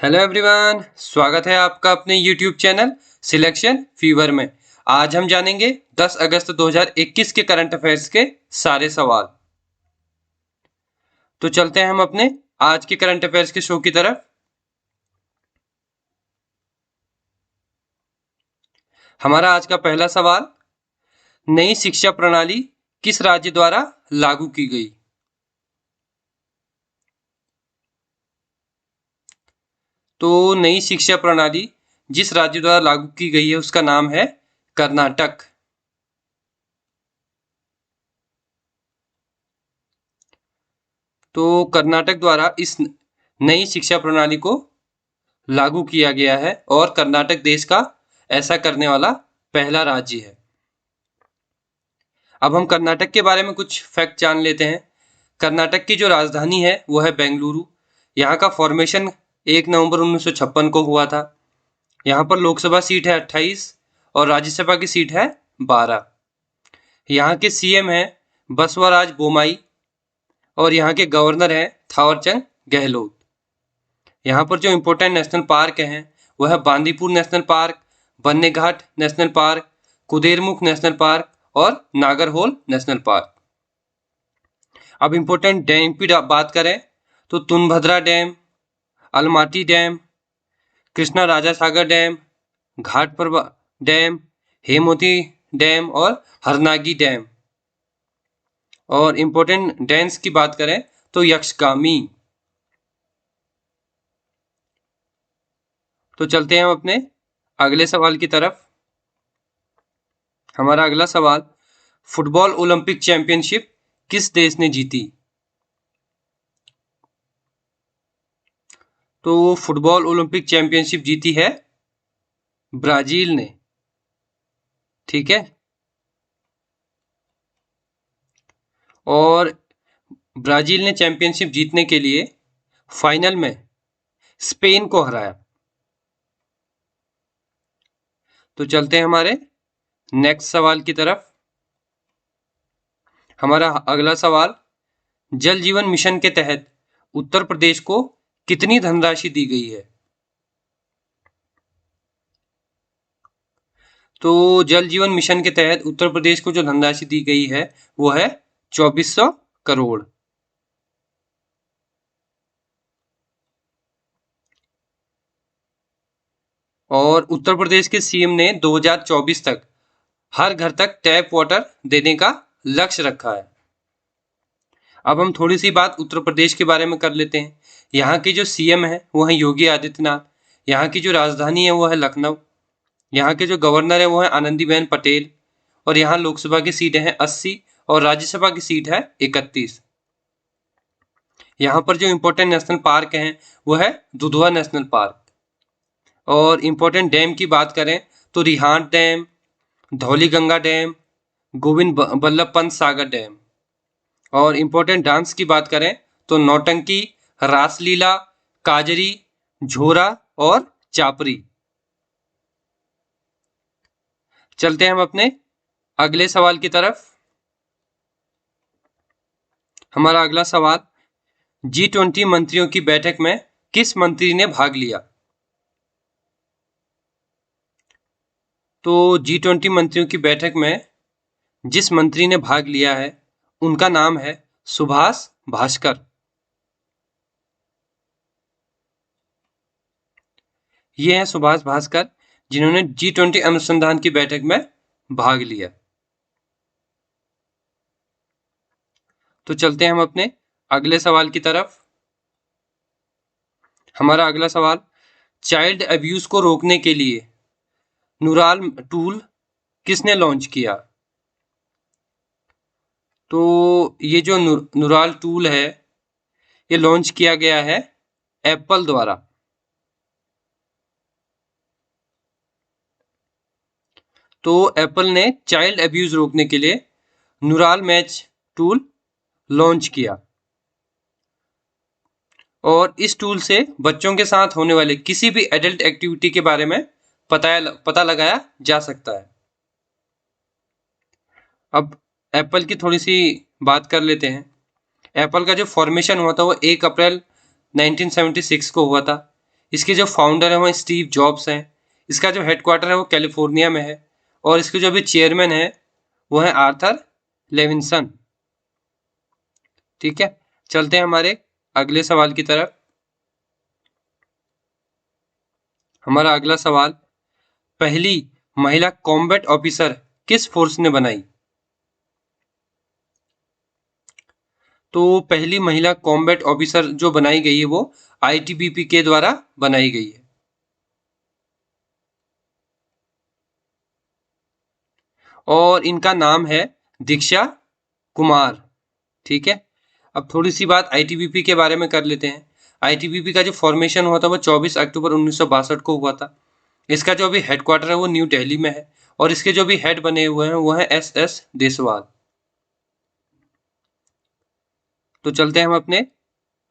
Hello everyone, स्वागत है आपका अपने यूट्यूब चैनल सिलेक्शन फीवर में। आज हम जानेंगे 10 अगस्त 2021 के करंट अफेयर्स के सारे सवाल। तो चलते हैं हम अपने आज के करंट अफेयर्स के शो की तरफ। हमारा आज का पहला सवाल, नई शिक्षा प्रणाली किस राज्य द्वारा लागू की गई? तो नई शिक्षा प्रणाली जिस राज्य द्वारा लागू की गई है उसका नाम है कर्नाटक। तो कर्नाटक द्वारा इस नई शिक्षा प्रणाली को लागू किया गया है और कर्नाटक देश का ऐसा करने वाला पहला राज्य है। अब हम कर्नाटक के बारे में कुछ फैक्ट जान लेते हैं। कर्नाटक की जो राजधानी है वो है बेंगलुरु। यहाँ का फॉर्मेशन 1 नवंबर 1956 को हुआ था। यहाँ पर लोकसभा सीट है 28 और राज्यसभा की सीट है 12। यहाँ के सीएम है बसवराज बोमाई और यहाँ के गवर्नर हैं थावरचंद गहलोत। यहाँ पर जो इम्पोर्टेंट नेशनल पार्क हैं वह है Bandipur national park, Bannerghatta national park, Kudremukh national park और नागरहोल नेशनल पार्क। अब इम्पोर्टेंट डैम की बात करें तो Tungabhadra dam, Almatti dam, Krishna Raja Sagar dam, घाटपर डैम, हेमवती डैम और हरनागी डैम। और इम्पोर्टेंट डैम्स की बात करें तो यक्षगामी। तो चलते हैं हम अपने अगले सवाल की तरफ। हमारा अगला सवाल, फुटबॉल ओलंपिक चैंपियनशिप किस देश ने जीती? तो फुटबॉल ओलंपिक चैंपियनशिप जीती है ब्राजील ने। ठीक है, और ब्राजील ने चैंपियनशिप जीतने के लिए फाइनल में स्पेन को हराया। तो चलते हैं हमारे नेक्स्ट सवाल की तरफ। हमारा अगला सवाल, जल जीवन मिशन के तहत उत्तर प्रदेश को कितनी धनराशि दी गई है? तो जल जीवन मिशन के तहत उत्तर प्रदेश को जो धनराशि दी गई है वो है 2400 करोड़। और उत्तर प्रदेश के सीएम ने 2024 तक हर घर तक टैप वाटर देने का लक्ष्य रखा है। अब हम थोड़ी सी बात उत्तर प्रदेश के बारे में कर लेते हैं। यहाँ के जो सीएम है वो है योगी आदित्यनाथ। यहाँ की जो राजधानी है वो है लखनऊ। यहाँ के जो गवर्नर है वो है आनंदीबेन पटेल। और यहाँ लोकसभा की सीटें हैं 80 और राज्यसभा की सीट है 31। यहाँ पर जो इम्पोर्टेंट नेशनल पार्क हैं वो है दुधवा नेशनल पार्क। और इम्पोर्टेंट डैम की बात करें तो Rihand dam, Dhauliganga dam, Govind Ballabh Pant Sagar dam. और इम्पोर्टेंट डांस की बात करें तो नौटंकी, रासलीला, काजरी, झोरा और चापरी। चलते हैं हम अपने अगले सवाल की तरफ। हमारा अगला सवाल, G20 मंत्रियों की बैठक में किस मंत्री ने भाग लिया? तो G20 मंत्रियों की बैठक में जिस मंत्री ने भाग लिया है उनका नाम है सुभाष भास्कर। ये हैं सुभाष भास्कर जिन्होंने G20 अनुसंधान की बैठक में भाग लिया। तो चलते हैं हम अपने अगले सवाल की तरफ। हमारा अगला सवाल, चाइल्ड अब्यूज को रोकने के लिए नुराल टूल किसने लॉन्च किया? तो ये जो नुराल टूल है ये लॉन्च किया गया है एप्पल द्वारा। तो एप्पल ने चाइल्ड अब्यूज रोकने के लिए नुराल मैच टूल लॉन्च किया और इस टूल से बच्चों के साथ होने वाले किसी भी एडल्ट एक्टिविटी के बारे में पता लगाया जा सकता है। अब एप्पल की थोड़ी सी बात कर लेते हैं। एप्पल का जो फॉर्मेशन हुआ था वो 1 अप्रैल 1976 को हुआ था। इसके जो फाउंडर है वो स्टीव जॉब्स हैं। इसका जो हेडक्वार्टर है वो कैलिफोर्निया में है और इसके जो अभी चेयरमैन है वो है आर्थर लेविंसन। ठीक है, चलते हैं हमारे अगले सवाल की तरफ। हमारा अगला सवाल, पहली महिला कॉम्बैट ऑफिसर किस फोर्स ने बनाई? तो पहली महिला कॉम्बैट ऑफिसर जो बनाई गई है वो आईटीबीपी के द्वारा बनाई गई है। और इनका नाम है दीक्षा कुमार। ठीक है, अब थोड़ी सी बात आईटीबीपी के बारे में कर लेते हैं। आईटीबीपी का जो फॉर्मेशन हुआ था वो 24 अक्टूबर 1962 को हुआ था। इसका जो अभी हेडक्वार्टर है वो न्यू दिल्ली में है और इसके जो भी हेड बने हुए हैं वो है एस देसवाल। तो चलते हैं हम अपने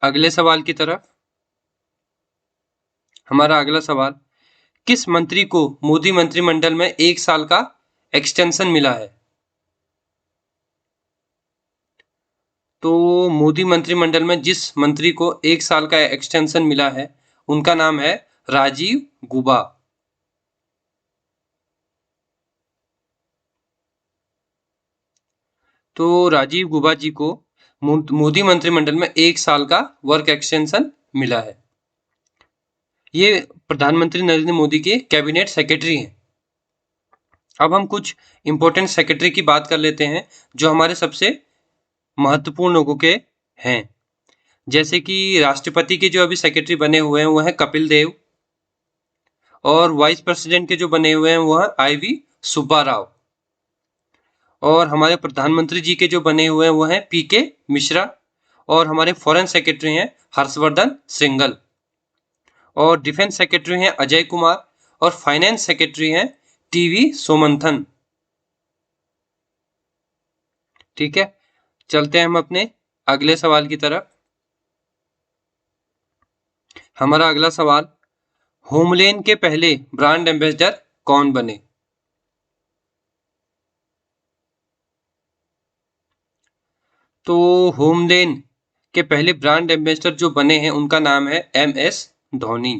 अगले सवाल की तरफ। हमारा अगला सवाल, किस मंत्री को मोदी मंत्रिमंडल में 1 साल का एक्सटेंशन मिला है? तो मोदी मंत्रिमंडल में जिस मंत्री को 1 साल का एक्सटेंशन मिला है उनका नाम है राजीव गुबा। तो राजीव गुबा जी को मोदी मंत्रिमंडल में 1 साल का वर्क एक्सटेंशन मिला है। ये प्रधानमंत्री नरेंद्र मोदी के कैबिनेट सेक्रेटरी हैं। अब हम कुछ इंपॉर्टेंट सेक्रेटरी की बात कर लेते हैं जो हमारे सबसे महत्वपूर्ण लोगों के हैं। जैसे कि राष्ट्रपति के जो अभी सेक्रेटरी बने हुए हैं वो है कपिल देव और वाइस प्रेसिडेंट के जो बने हुए हैं वो है IV सुब्बा राव। और हमारे प्रधानमंत्री जी के जो बने हुए हैं वो हैं PK मिश्रा और हमारे फॉरेन सेक्रेटरी हैं हर्षवर्धन श्रृंगल और डिफेंस सेक्रेटरी हैं अजय कुमार और फाइनेंस सेक्रेटरी हैं TV सोमंथन। ठीक है, चलते हैं हम अपने अगले सवाल की तरफ। हमारा अगला सवाल, होमलेन के पहले ब्रांड एम्बेसडर कौन बने? तो होमलेन के पहले ब्रांड एम्बेसडर जो बने हैं उनका नाम है MS धोनी।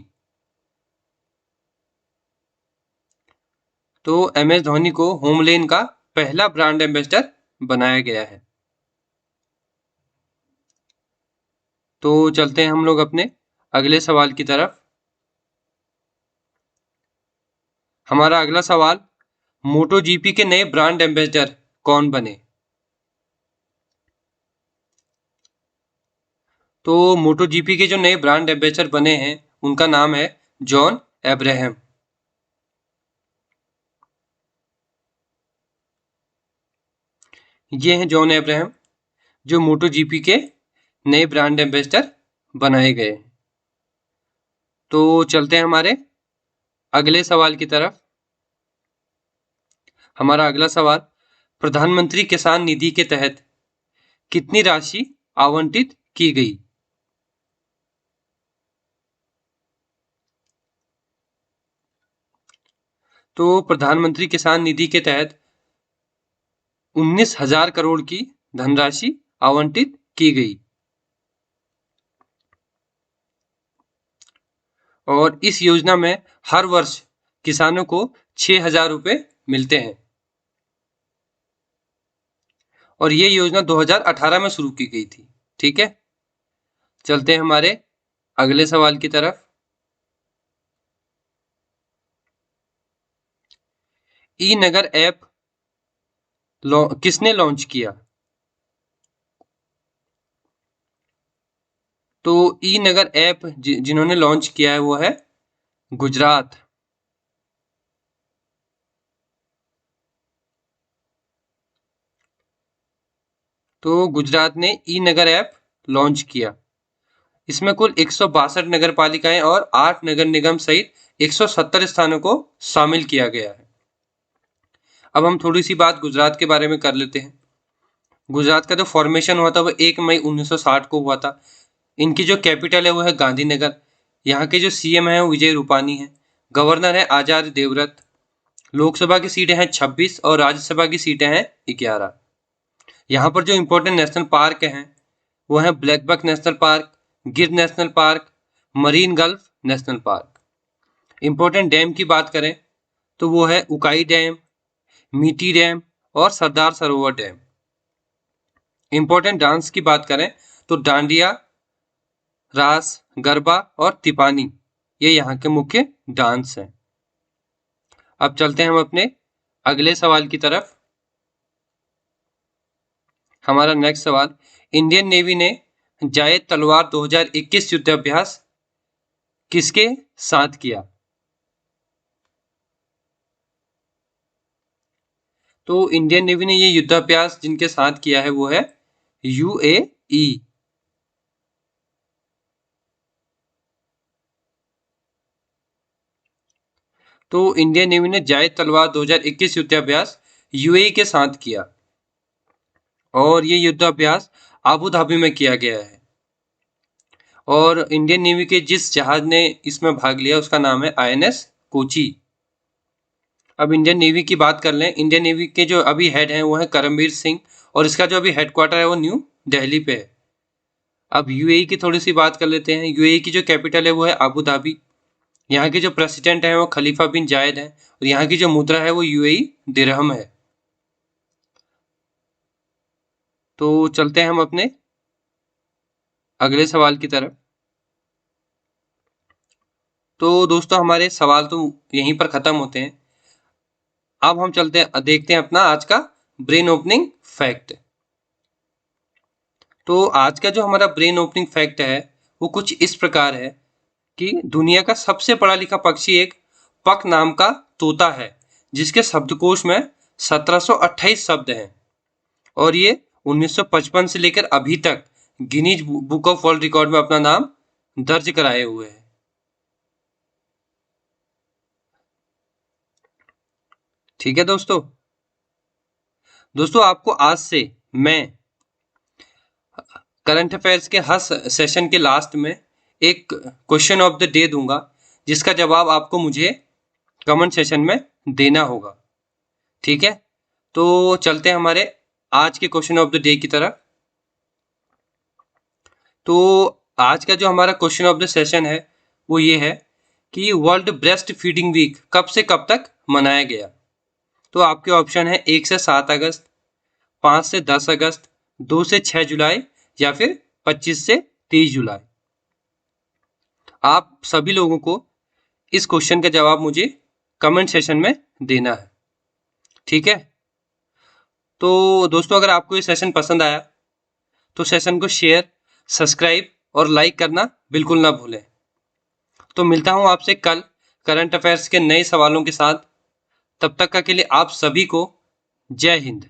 तो MS धोनी को होमलेन का पहला ब्रांड एम्बेसडर बनाया गया है। तो चलते हैं हम लोग अपने अगले सवाल की तरफ। हमारा अगला सवाल, मोटो GP के नए ब्रांड एम्बेसडर कौन बने? तो मोटो GP के जो नए ब्रांड एम्बेसडर बने हैं उनका नाम है जॉन अब्राहम। ये हैं जॉन अब्राहम जो मोटो GP के नए ब्रांड एम्बेसडर बनाए गए। तो चलते हैं हमारे अगले सवाल की तरफ। हमारा अगला सवाल, प्रधानमंत्री किसान निधि के तहत कितनी राशि आवंटित की गई? तो प्रधानमंत्री किसान निधि के तहत 19,000 करोड़ की धनराशि आवंटित की गई और इस योजना में हर वर्ष किसानों को 6,000 रुपए मिलते हैं और ये योजना 2018 में शुरू की गई थी। ठीक है, चलते हैं हमारे अगले सवाल की तरफ। ई नगर ऐप किसने लॉन्च किया? तो ई नगर ऐप जिन्होंने लॉन्च किया है वो है गुजरात। तो गुजरात ने ई नगर ऐप लॉन्च किया। इसमें कुल 162 नगर पालिकाएं और 8 नगर निगम सहित 170 स्थानों को शामिल किया गया है। अब हम थोड़ी सी बात गुजरात के बारे में कर लेते हैं। गुजरात का जो फॉर्मेशन हुआ था वो 1 मई 1960 को हुआ था। इनकी जो कैपिटल है वो है गांधीनगर। यहाँ के जो CM हैं वो विजय रूपानी हैं। गवर्नर है आचार्य देवव्रत। लोकसभा की सीटें हैं 26 और राज्यसभा की सीटें हैं 11। यहाँ पर जो इम्पोर्टेंट नेशनल पार्क हैं वो है ब्लैक बक नेशनल पार्क, गिर national park, marine gulf national park. Important dam की बात करें तो वो है उकाई डैम, मीठी डैम और Sardar Sarovar dam. Important dance की बात करें तो डांडिया, रास, गरबा और तिपानी ये यहाँ के मुख्य डांस हैं। अब चलते हैं हम अपने अगले सवाल की तरफ। हमारा नेक्स्ट सवाल, इंडियन नेवी ने जायद तलवार 2021 युद्धाभ्यास किसके साथ किया? तो इंडियन नेवी ने ये युद्धाभ्यास जिनके साथ किया है वो है यूएई। तो इंडियन नेवी ने जायद तलवार 2021 युद्धाभ्यास यूएई के साथ किया और ये युद्धाभ्यास आबू धाबी में किया गया है। और इंडियन नेवी के जिस जहाज ने इसमें भाग लिया उसका नाम है आईएनएस कोची। अब इंडियन नेवी की बात कर लें। इंडियन नेवी के जो अभी हेड हैं वो है करमबीर सिंह और इसका जो अभी हेडक्वार्टर है वो न्यू दिल्ली पे है। अब यूएई की थोड़ी सी बात कर लेते हैं। यूएई की जो कैपिटल है वो है आबू धाबी। यहाँ के जो प्रेसिडेंट हैं वो खलीफा बिन जायद हैं और यहाँ की जो मुद्रा है वो यूएई दिरहम है। तो चलते हैं हम अपने अगले सवाल की तरफ। तो दोस्तों हमारे सवाल तो यहीं पर खत्म होते हैं। अब हम चलते हैं देखते हैं अपना आज का ब्रेन ओपनिंग फैक्ट। तो आज का जो हमारा ब्रेन ओपनिंग फैक्ट है वो कुछ इस प्रकार है कि दुनिया का सबसे पढ़ा लिखा पक्षी एक पक नाम का तोता है जिसके शब्दकोश में 1728 शब्द हैं और ये 1955 से लेकर अभी तक Guinness book of world record में अपना नाम दर्ज कराए हुए है। ठीक है दोस्तों। दोस्तों आपको आज से मैं करंट अफेयर्स के हर सेशन के लास्ट में एक क्वेश्चन ऑफ द डे दूंगा जिसका जवाब आपको मुझे कमेंट सेशन में देना होगा। ठीक है, तो चलते हैं हमारे आज के क्वेश्चन ऑफ द डे की तरफ। तो आज का जो हमारा क्वेश्चन ऑफ द सेशन है वो ये है कि वर्ल्ड ब्रेस्ट फीडिंग वीक कब से कब तक मनाया गया? तो आपके ऑप्शन है 1 से 7 अगस्त, 5 से 10 अगस्त, 2 से 6 जुलाई या फिर 25 से 30 जुलाई। आप सभी लोगों को इस क्वेश्चन का जवाब मुझे कमेंट सेशन में देना है। ठीक है, तो दोस्तों अगर आपको ये सेशन पसंद आया तो सेशन को शेयर, सब्सक्राइब और लाइक करना बिल्कुल ना भूलें। तो मिलता हूं आपसे कल करंट अफेयर्स के नए सवालों के साथ। तब तक के लिए आप सभी को जय हिंद।